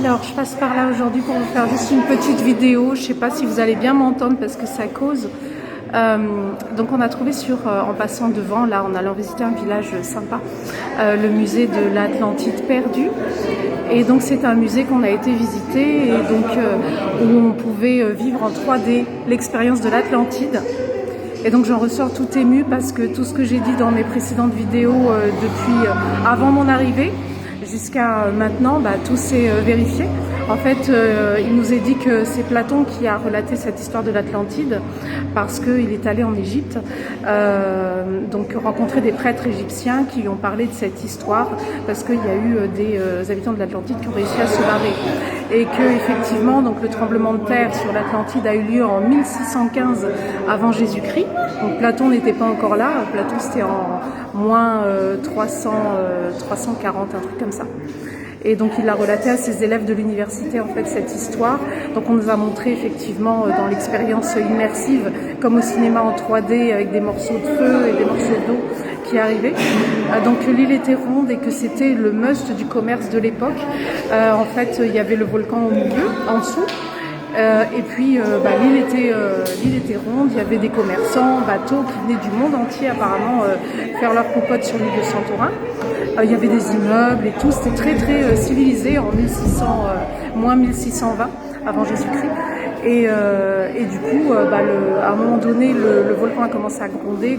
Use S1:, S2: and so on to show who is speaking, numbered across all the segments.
S1: Alors, je passe par là aujourd'hui pour vous faire juste une petite vidéo. Je ne sais pas si vous allez bien m'entendre parce que ça cause. Donc, on a trouvé en passant devant, là, en allant visiter un village sympa, le musée de l'Atlantide perdue. Et donc, c'est un musée qu'on a été visiter et donc où on pouvait vivre en 3D l'expérience de l'Atlantide. Et donc j'en ressors tout émue parce que tout ce que j'ai dit dans mes précédentes vidéos depuis avant mon arrivée jusqu'à maintenant, tout s'est vérifié. En fait, il nous est dit que c'est Platon qui a relaté cette histoire de l'Atlantide parce qu'il est allé en Égypte, donc rencontrer des prêtres égyptiens qui lui ont parlé de cette histoire parce qu'il y a eu des habitants de l'Atlantide qui ont réussi à se barrer et que effectivement donc le tremblement de terre sur l'Atlantide a eu lieu en 1615 avant Jésus-Christ. Donc Platon n'était pas encore là, Platon c'était en moins 340, un truc comme ça. Et donc il a relaté à ses élèves de l'université en fait cette histoire. Donc on nous a montré effectivement dans l'expérience immersive comme au cinéma en 3D avec des morceaux de feu et des morceaux d'eau qui arrivaient. Donc l'île était ronde et que c'était le must du commerce de l'époque. En fait il y avait le volcan au milieu, en dessous. Et puis l'île était ronde, il y avait des commerçants, bateaux qui venaient du monde entier apparemment faire leur popote sur l'île de Santorin. Il y avait des immeubles et tout, c'était très très civilisé en 1620 avant Jésus-Christ. Et du coup, à un moment donné, le volcan a commencé à gronder.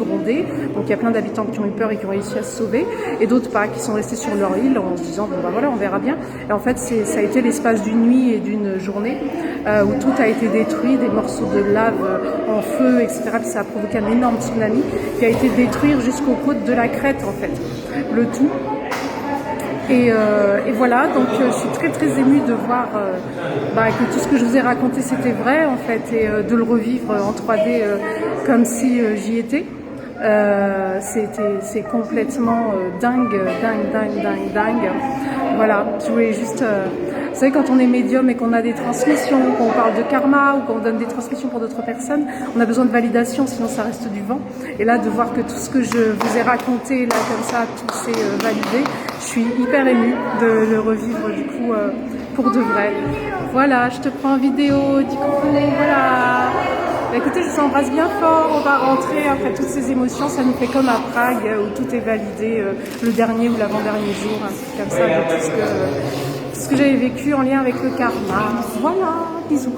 S1: Donc il y a plein d'habitants qui ont eu peur et qui ont réussi à se sauver, et d'autres pas, qui sont restés sur leur île en se disant bon voilà, on verra bien. Et en fait, ça a été l'espace d'une nuit et d'une journée où tout a été détruit, des morceaux de lave en feu, etc. Puis ça a provoqué un énorme tsunami qui a été détruire jusqu'aux côtes de la Crète en fait, le tout. Et voilà, donc je suis très très émue de voir que tout ce que je vous ai raconté c'était vrai en fait, et de le revivre en 3D comme si j'y étais. C'est complètement dingue. Voilà, je voulais juste... vous savez, quand on est médium et qu'on a des transmissions, qu'on parle de karma ou qu'on donne des transmissions pour d'autres personnes, on a besoin de validation, sinon ça reste du vent. Et là, de voir que tout ce que je vous ai raconté, là, comme ça, tout s'est validé, je suis hyper émue de le revivre, du coup, pour de vrai. Voilà, je te prends en vidéo, dis coucou, voilà. Écoutez, je vous embrasse bien fort, on va rentrer après toutes ces émotions, ça nous fait comme à Prague où tout est validé, le dernier ou l'avant-dernier jour, un truc comme ça, de tout ce que j'avais vécu en lien avec le karma. Voilà, bisous.